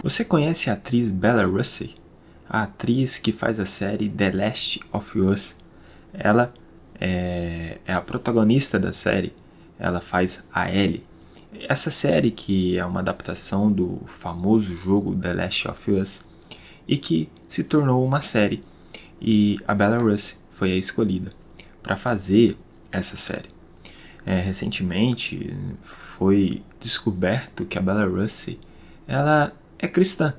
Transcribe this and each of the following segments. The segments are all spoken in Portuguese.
Você conhece a atriz Bella Ramsey? A atriz que faz a série The Last of Us. Ela é a protagonista da série. Ela faz a Ellie. Essa série, que é uma adaptação do famoso jogo The Last of Us e que se tornou uma série. E a Bella Ramsey foi a escolhida para fazer essa série. Recentemente foi descoberto que a Bella Ramsey ela é cristã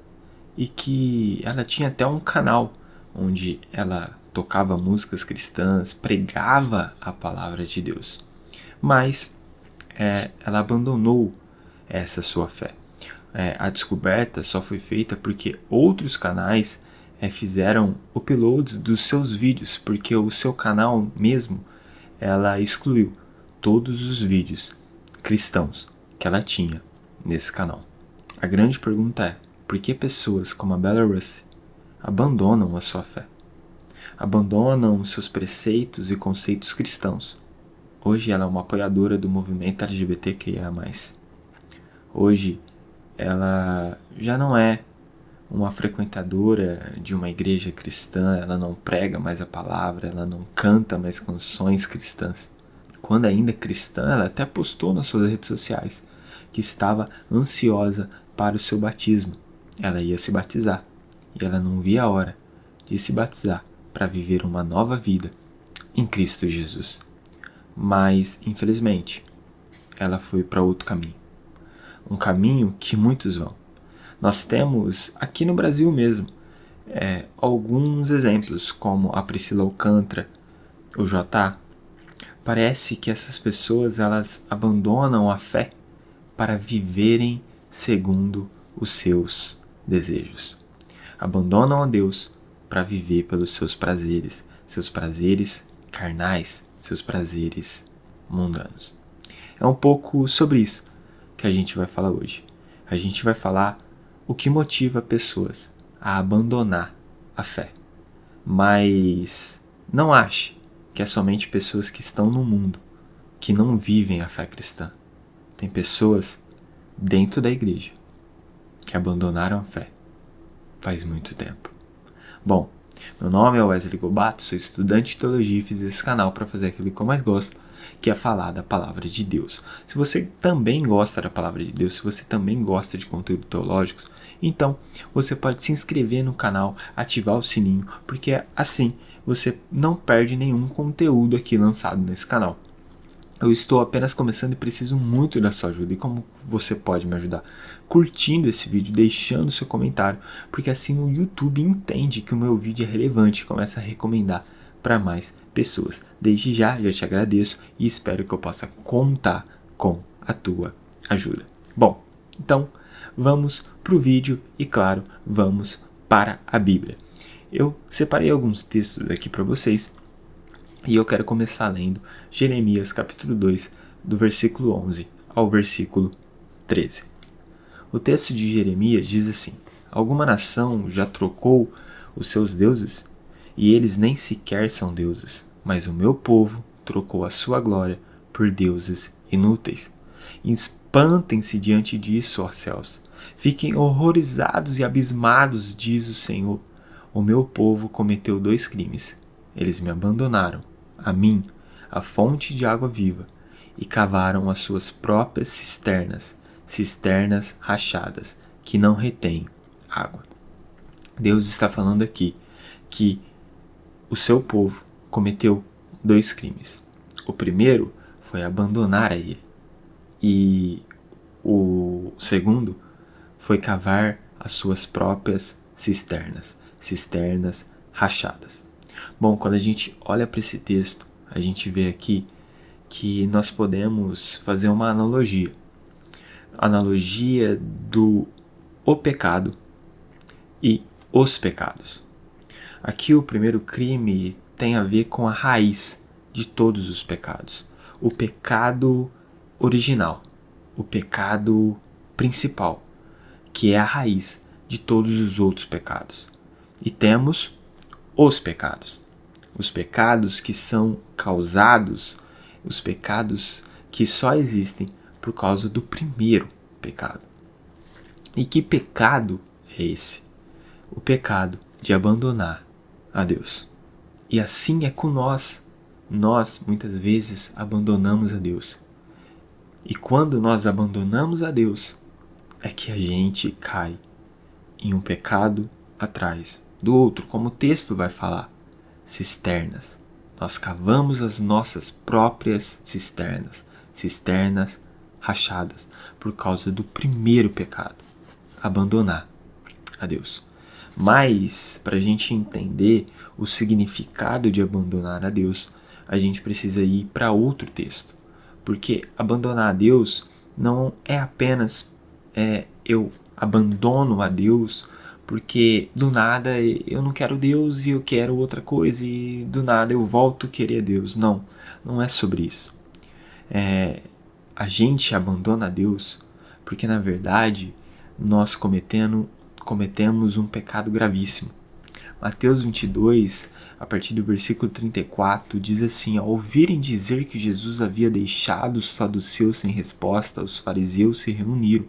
e que ela tinha até um canal onde ela tocava músicas cristãs, pregava a palavra de Deus. Mas ela abandonou essa sua fé. A descoberta só foi feita porque outros canais fizeram uploads dos seus vídeos, porque o seu canal mesmo, ela excluiu todos os vídeos cristãos que ela tinha nesse canal. A grande pergunta é, por que pessoas como a Bella Ramsey abandonam a sua fé? Abandonam seus preceitos e conceitos cristãos. Hoje ela é uma apoiadora do movimento LGBTQIA+. Hoje ela já não é uma frequentadora de uma igreja cristã, ela não prega mais a palavra, ela não canta mais canções cristãs. Quando ainda cristã, ela até postou nas suas redes sociais que estava ansiosa para o seu batismo. Ela ia se batizar e ela não via a hora de se batizar para viver uma nova vida em Cristo Jesus. Mas, infelizmente, ela foi para outro caminho. Um caminho que muitos vão. Nós temos, aqui no Brasil mesmo, alguns exemplos, como a Priscila Alcântara, o J.A. Parece que essas pessoas elas abandonam a fé para viverem segundo os seus desejos. Abandonam a Deus para viver pelos seus prazeres carnais, seus prazeres mundanos. É um pouco sobre isso que a gente vai falar hoje. A gente vai falar o que motiva pessoas a abandonar a fé. Mas não ache que é somente pessoas que estão no mundo, que não vivem a fé cristã. Tem pessoas dentro da igreja que abandonaram a fé faz muito tempo. Bom, meu nome é Wesley Gobato, sou estudante de teologia e fiz esse canal para fazer aquilo que eu mais gosto, que é falar da palavra de Deus. Se você também gosta da palavra de Deus, se você também gosta de conteúdo teológicos, então você pode se inscrever no canal, ativar o sininho, porque assim você não perde nenhum conteúdo aqui lançado nesse canal. Eu estou apenas começando e preciso muito da sua ajuda. E como você pode me ajudar? Curtindo esse vídeo, deixando seu comentário, porque assim o YouTube entende que o meu vídeo é relevante e começa a recomendar para mais pessoas. Desde já te agradeço e espero que eu possa contar com a tua ajuda. Bom, então vamos para o vídeo e, claro, vamos para a Bíblia. Eu separei alguns textos aqui para vocês e eu quero começar lendo Jeremias capítulo 2, do versículo 11 ao versículo 13. O texto de Jeremias diz assim: Alguma nação já trocou os seus deuses? E eles nem sequer são deuses, mas o meu povo trocou a sua glória por deuses inúteis. Espantem-se diante disso, ó céus. Fiquem horrorizados e abismados, diz o Senhor. O meu povo cometeu 2 crimes. Eles me abandonaram, a mim, a fonte de água viva, e cavaram as suas próprias cisternas rachadas, que não retêm água. Deus está falando aqui que o seu povo cometeu 2 crimes. O primeiro foi abandonar a ele. E o segundo foi cavar as suas próprias cisternas rachadas. Bom, quando a gente olha para esse texto, a gente vê aqui que nós podemos fazer uma analogia. Analogia do o pecado e os pecados. Aqui o primeiro crime tem a ver com a raiz de todos os pecados. O pecado original, o pecado principal, que é a raiz de todos os outros pecados. E temos os pecados que são causados, os pecados que só existem por causa do primeiro pecado. E que pecado é esse: o pecado de abandonar a Deus. E assim é com nós. Nós, muitas vezes, abandonamos a Deus. E quando nós abandonamos a Deus, é que a gente cai em um pecado atrás do outro, como o texto vai falar. Cisternas. Nós cavamos as nossas próprias cisternas, cisternas rachadas, por causa do primeiro pecado, abandonar a Deus. Mas, para a gente entender o significado de abandonar a Deus, a gente precisa ir para outro texto. Porque abandonar a Deus não é apenas eu abandono a Deus porque do nada eu não quero Deus e eu quero outra coisa e do nada eu volto a querer Deus. Não, não é sobre isso. A gente abandona a Deus porque na verdade nós cometemos um pecado gravíssimo. Mateus 22, a partir do versículo 34, diz assim: ao ouvirem dizer que Jesus havia deixado os saduceus sem resposta, os fariseus se reuniram.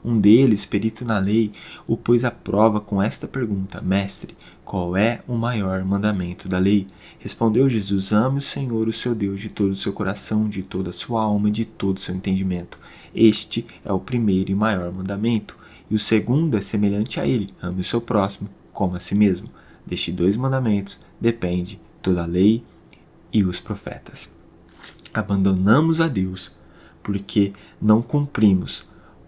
Um deles, perito na lei, o pôs à prova com esta pergunta: Mestre, qual é o maior mandamento da lei? Respondeu Jesus: ame o Senhor, o seu Deus, de todo o seu coração, de toda a sua alma e de todo o seu entendimento. Este é o primeiro e maior mandamento. E o segundo é semelhante a ele: ame o seu próximo como a si mesmo. Destes 2 mandamentos depende toda a lei e os profetas. Abandonamos a Deus porque não cumprimos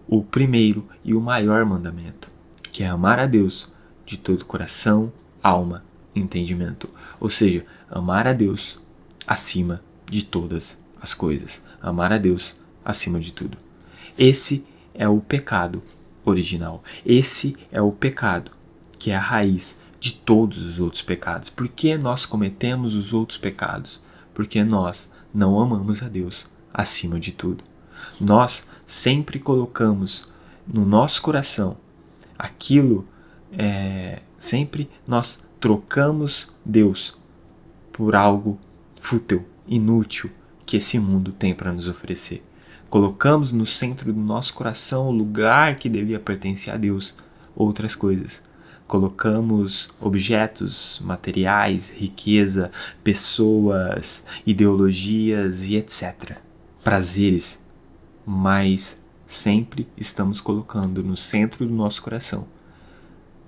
o primeiro e o maior mandamento, que é amar a Deus de todo coração, alma e entendimento. Ou seja, amar a Deus acima de todas as coisas. Amar a Deus acima de tudo. Esse é o pecado original. Esse é o pecado que é a raiz de todos os outros pecados. Por que nós cometemos os outros pecados? Porque nós não amamos a Deus acima de tudo. Nós sempre colocamos no nosso coração aquilo, sempre nós trocamos Deus por algo fútil, inútil que esse mundo tem para nos oferecer. Colocamos no centro do nosso coração o lugar que devia pertencer a Deus, outras coisas. Colocamos objetos, materiais, riqueza, pessoas, ideologias e etc. Prazeres, mas sempre estamos colocando no centro do nosso coração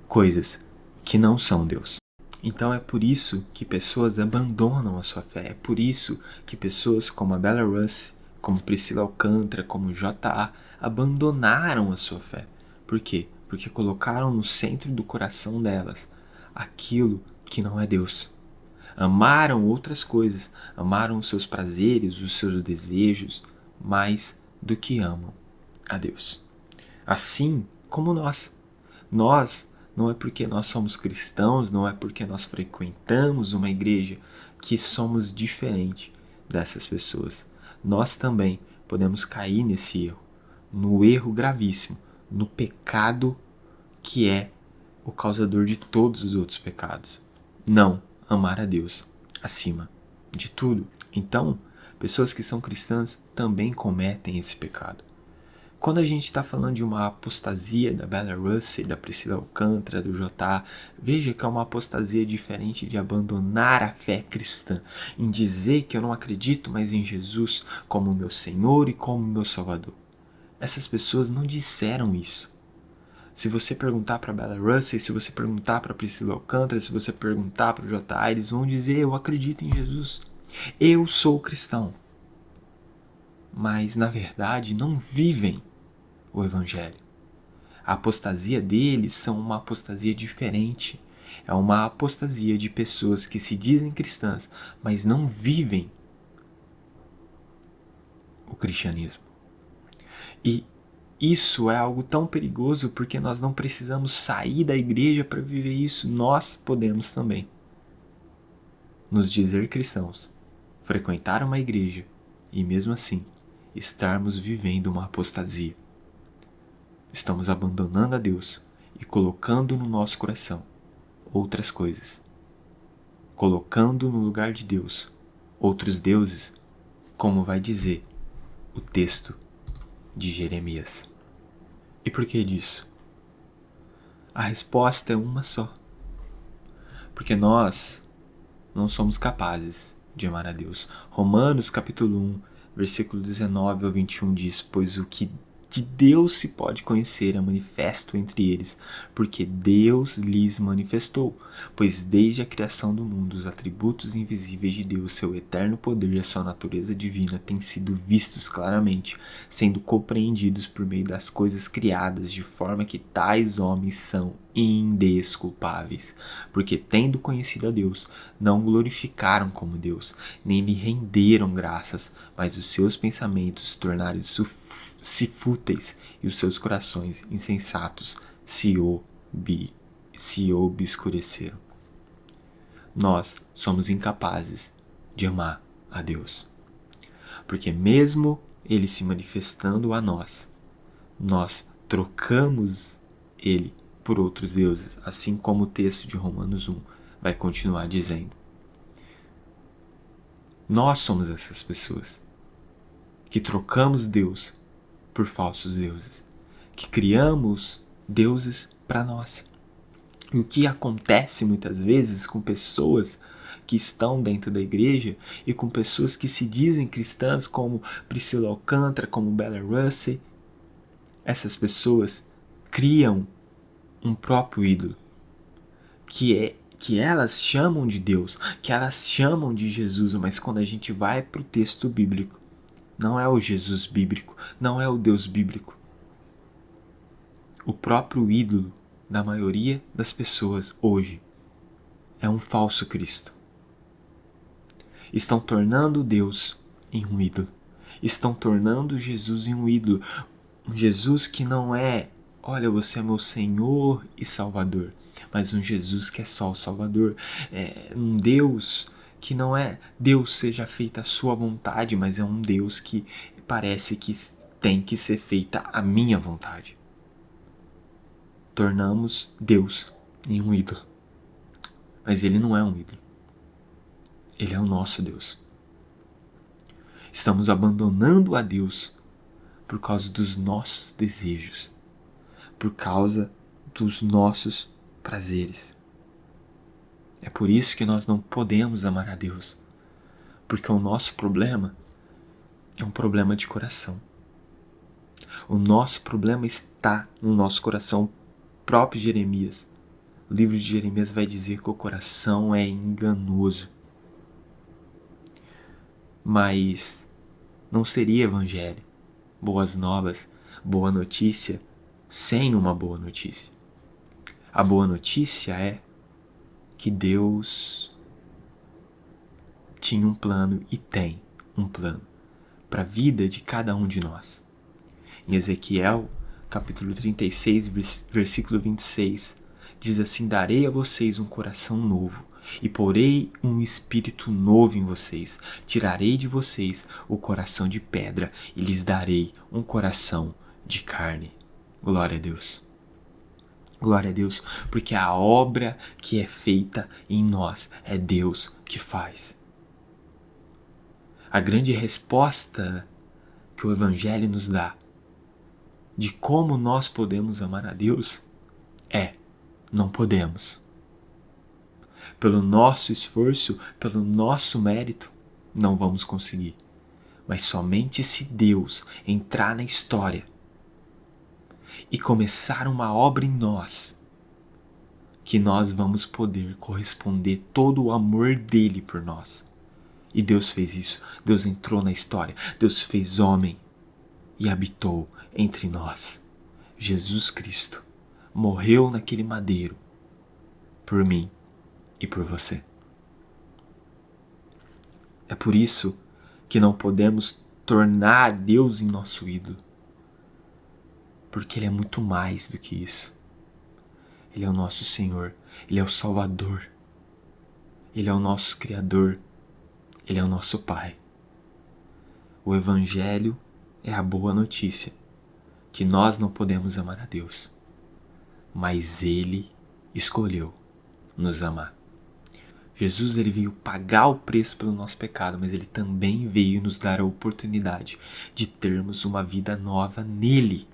coisas que não são Deus. Então é por isso que pessoas abandonam a sua fé. É por isso que pessoas como a Bella Russi, como Priscila Alcântara, como J.A. abandonaram a sua fé. Por quê? Porque colocaram no centro do coração delas aquilo que não é Deus. Amaram outras coisas, amaram os seus prazeres, os seus desejos, mais do que amam a Deus. Assim como nós. Nós não é porque nós somos cristãos, não é porque nós frequentamos uma igreja que somos diferente dessas pessoas. Nós também podemos cair nesse erro, no erro gravíssimo, no pecado que é o causador de todos os outros pecados. Não amar a Deus acima de tudo. Então, pessoas que são cristãs também cometem esse pecado. Quando a gente está falando de uma apostasia da Bella Russi, da Priscila Alcântara, do J.A., veja que é uma apostasia diferente de abandonar a fé cristã, em dizer que eu não acredito mais em Jesus como meu Senhor e como meu Salvador. Essas pessoas não disseram isso. Se você perguntar para Bella Russi, se você perguntar para Priscila Alcântara, se você perguntar para o J.A., eles vão dizer: eu acredito em Jesus, eu sou cristão. Mas, na verdade, não vivem o Evangelho. A apostasia deles são uma apostasia diferente. É uma apostasia de pessoas que se dizem cristãs, mas não vivem o cristianismo. E isso é algo tão perigoso porque nós não precisamos sair da igreja para viver isso. Nós podemos também nos dizer cristãos, frequentar uma igreja e mesmo assim estarmos vivendo uma apostasia. Estamos abandonando a Deus e colocando no nosso coração outras coisas. Colocando no lugar de Deus outros deuses, como vai dizer o texto de Jeremias. E por que disso? A resposta é uma só. Porque nós não somos capazes de amar a Deus. Romanos capítulo 1, versículo 19 ao 21 diz: pois o que de Deus se pode conhecer é manifesto entre eles, porque Deus lhes manifestou. Pois desde a criação do mundo, os atributos invisíveis de Deus, seu eterno poder e a sua natureza divina têm sido vistos claramente, sendo compreendidos por meio das coisas criadas, de forma que tais homens são indesculpáveis, porque tendo conhecido a Deus, não glorificaram como Deus, nem lhe renderam graças, mas os seus pensamentos tornaram-se fúteis e os seus corações insensatos se obscureceram. Nós somos incapazes de amar a Deus, porque mesmo Ele se manifestando a nós, nós trocamos Ele por outros deuses, assim como o texto de Romanos 1 vai continuar dizendo. Nós somos essas pessoas que trocamos Deus por falsos deuses, que criamos deuses para nós. E o que acontece muitas vezes com pessoas que estão dentro da igreja e com pessoas que se dizem cristãs, como Priscila Alcântara, como Bella Russell, essas pessoas criam um próprio ídolo, que elas chamam de Deus, que elas chamam de Jesus, mas quando a gente vai para o texto bíblico, não é o Jesus bíblico, não é o Deus bíblico. O próprio ídolo da maioria das pessoas hoje é um falso Cristo. Estão tornando Deus em um ídolo. Estão tornando Jesus em um ídolo. Um Jesus que não é, olha, você é meu Senhor e Salvador, mas um Jesus que é só o Salvador. É um Deus que não é Deus seja feita a sua vontade, mas é um Deus que parece que tem que ser feita a minha vontade. Tornamos Deus em um ídolo. Mas Ele não é um ídolo. Ele é o nosso Deus. Estamos abandonando a Deus por causa dos nossos desejos, por causa dos nossos prazeres. É por isso que nós não podemos amar a Deus, porque o nosso problema é um problema de coração. O nosso problema está no nosso coração. O próprio Jeremias, o livro de Jeremias vai dizer que o coração é enganoso. Mas não seria evangelho, boas novas, boa notícia, sem uma boa notícia. A boa notícia é que Deus tinha um plano e tem um plano para a vida de cada um de nós. Em Ezequiel, capítulo 36, versículo 26, diz assim: darei a vocês um coração novo e porei um espírito novo em vocês. Tirarei de vocês o coração de pedra e lhes darei um coração de carne. Glória a Deus. Glória a Deus, porque a obra que é feita em nós é Deus que faz. A grande resposta que o Evangelho nos dá de como nós podemos amar a Deus é: não podemos. Pelo nosso esforço, pelo nosso mérito, não vamos conseguir. Mas somente se Deus entrar na história e começar uma obra em nós, que nós vamos poder corresponder todo o amor dele por nós. E Deus fez isso. Deus entrou na história. Deus fez homem e habitou entre nós. Jesus Cristo morreu naquele madeiro por mim e por você. É por isso que não podemos tornar Deus em nosso ídolo, porque Ele é muito mais do que isso. Ele é o nosso Senhor, Ele é o Salvador, Ele é o nosso Criador, Ele é o nosso Pai. O Evangelho é a boa notícia que nós não podemos amar a Deus, mas Ele escolheu nos amar. Jesus, ele veio pagar o preço pelo nosso pecado, mas ele também veio nos dar a oportunidade de termos uma vida nova nele.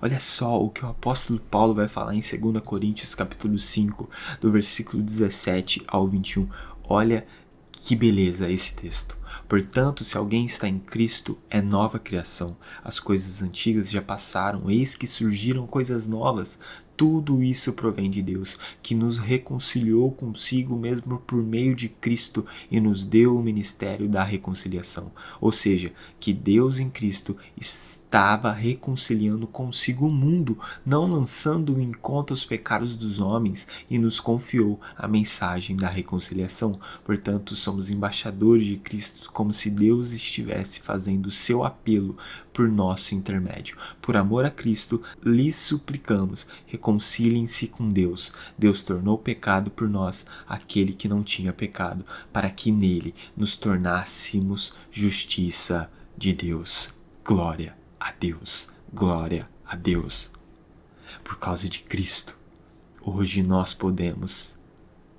Olha só o que o apóstolo Paulo vai falar em 2 Coríntios capítulo 5, do versículo 17 ao 21. Olha que beleza esse texto. Portanto, se alguém está em Cristo, é nova criação. As coisas antigas já passaram, eis que surgiram coisas novas. Tudo isso provém de Deus, que nos reconciliou consigo mesmo por meio de Cristo e nos deu o ministério da reconciliação. Ou seja, que Deus em Cristo estava reconciliando consigo o mundo, não lançando em conta os pecados dos homens, e nos confiou a mensagem da reconciliação. Portanto, somos embaixadores de Cristo, como se Deus estivesse fazendo o seu apelo por nosso intermédio. Por amor a Cristo, lhes suplicamos, reconciliem-se com Deus. Deus tornou pecado por nós aquele que não tinha pecado, para que nele nos tornássemos justiça de Deus. Glória a Deus, glória a Deus. Por causa de Cristo, hoje nós podemos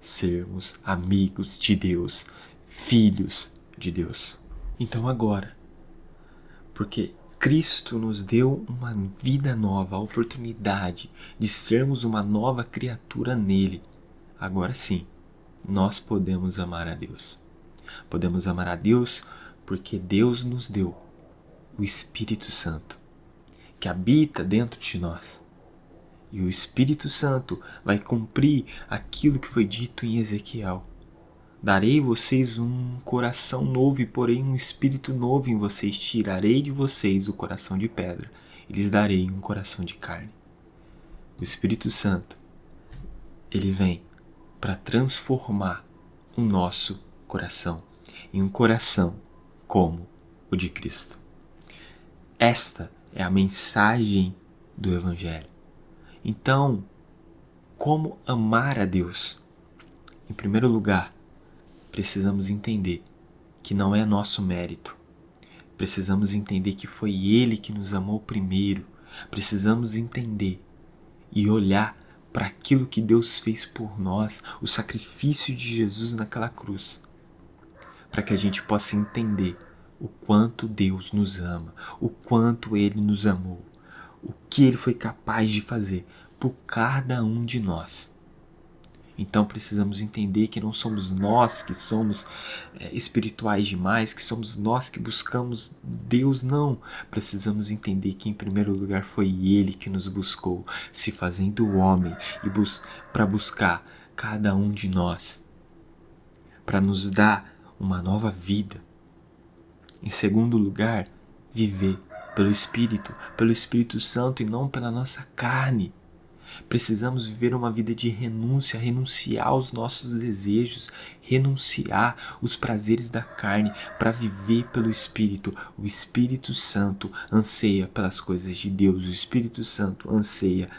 sermos amigos de Deus, filhos de Deus. Então agora, porque Cristo nos deu uma vida nova, a oportunidade de sermos uma nova criatura nele. Agora sim, nós podemos amar a Deus. Podemos amar a Deus porque Deus nos deu o Espírito Santo, que habita dentro de nós. E o Espírito Santo vai cumprir aquilo que foi dito em Ezequiel. Darei vocês um coração novo e porém um espírito novo em vocês. Tirarei de vocês o coração de pedra e lhes darei um coração de carne. O Espírito Santo, ele vem para transformar o nosso coração em um coração como o de Cristo. Esta é a mensagem do Evangelho. Então, como amar a Deus? Em primeiro lugar, precisamos entender que não é nosso mérito. Precisamos entender que foi Ele que nos amou primeiro. Precisamos entender e olhar para aquilo que Deus fez por nós, o sacrifício de Jesus naquela cruz, para que a gente possa entender o quanto Deus nos ama, o quanto Ele nos amou, o que Ele foi capaz de fazer por cada um de nós. Então precisamos entender que não somos nós que somos espirituais demais, que somos nós que buscamos Deus, não. Precisamos entender que em primeiro lugar foi Ele que nos buscou, se fazendo homem, e para buscar cada um de nós, para nos dar uma nova vida. Em segundo lugar, viver pelo Espírito Santo e não pela nossa carne. Precisamos viver uma vida de renúncia, renunciar aos nossos desejos, renunciar os prazeres da carne para viver pelo Espírito. O Espírito Santo anseia pelas coisas de Deus, o Espírito Santo anseia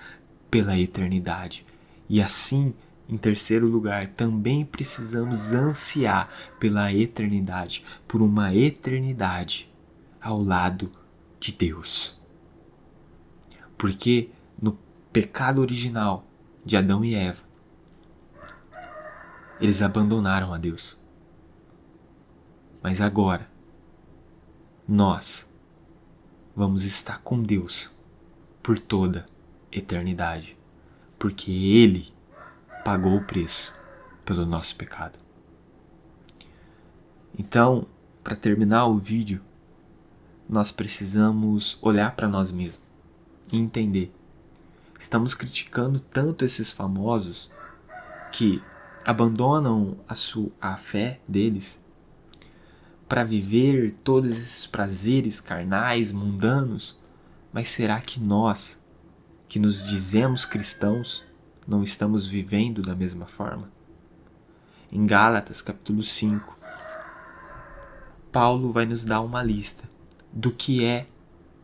pela eternidade. E assim, em terceiro lugar, também precisamos ansiar pela eternidade, por uma eternidade ao lado de Deus. Porque no pecado original de Adão e Eva, eles abandonaram a Deus. Mas agora, nós vamos estar com Deus por toda eternidade, porque Ele pagou o preço pelo nosso pecado. Então, para terminar o vídeo, nós precisamos olhar para nós mesmos e entender. Estamos criticando tanto esses famosos que abandonam a fé deles para viver todos esses prazeres carnais, mundanos. Mas será que nós, que nos dizemos cristãos, não estamos vivendo da mesma forma? Em Gálatas capítulo 5, Paulo vai nos dar uma lista do que é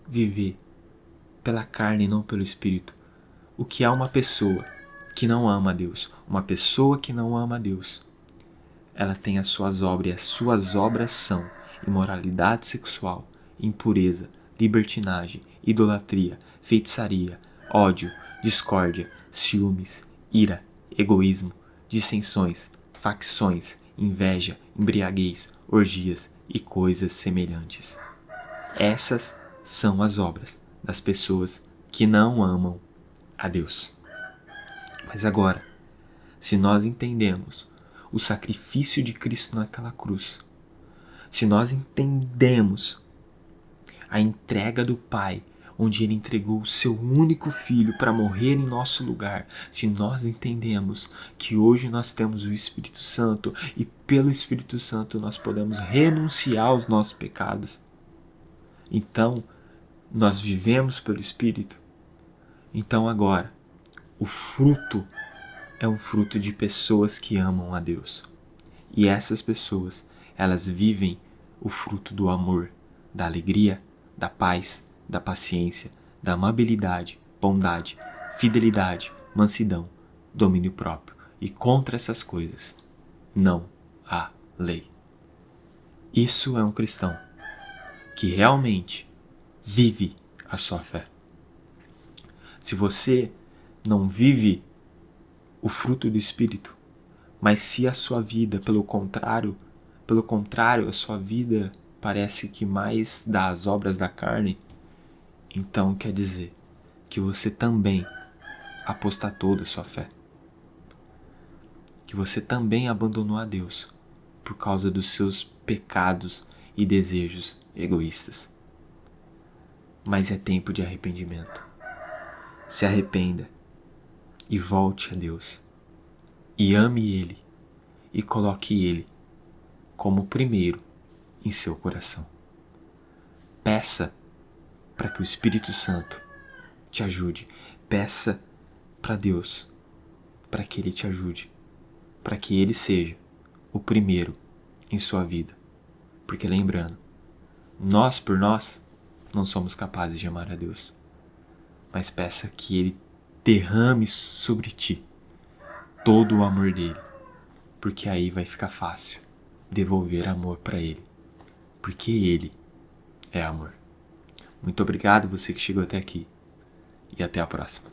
viver pela carne e não pelo Espírito. O que é uma pessoa que não ama a Deus? Uma pessoa que não ama a Deus, ela tem as suas obras, e as suas obras são imoralidade sexual, impureza, libertinagem, idolatria, feitiçaria, ódio, discórdia, ciúmes, ira, egoísmo, dissensões, facções, inveja, embriaguez, orgias e coisas semelhantes. Essas são as obras das pessoas que não amam a Deus. Mas agora, se nós entendemos o sacrifício de Cristo naquela cruz, se nós entendemos a entrega do Pai, onde Ele entregou o seu único Filho para morrer em nosso lugar, se nós entendemos que hoje nós temos o Espírito Santo e pelo Espírito Santo nós podemos renunciar aos nossos pecados, então nós vivemos pelo Espírito, então agora o fruto é um fruto de pessoas que amam a Deus. E essas pessoas, elas vivem o fruto do amor, da alegria, da paz, da paciência, da amabilidade, bondade, fidelidade, mansidão, domínio próprio. E contra essas coisas não há lei. Isso é um cristão que realmente vive a sua fé. Se você não vive o fruto do Espírito, mas se a sua vida, pelo contrário, a sua vida parece que mais dá as obras da carne, então quer dizer que você também apostatou da sua fé. Que você também abandonou a Deus por causa dos seus pecados e desejos egoístas. Mas é tempo de arrependimento. Se arrependa e volte a Deus. E ame Ele e coloque Ele como primeiro em seu coração. Peça para que o Espírito Santo te ajude. Peça para Deus para que Ele te ajude, para que Ele seja o primeiro em sua vida. Porque lembrando, nós por nós não somos capazes de amar a Deus, mas peça que Ele derrame sobre ti todo o amor dele, porque aí vai ficar fácil devolver amor para Ele, porque Ele é amor. Muito obrigado você que chegou até aqui e até a próxima.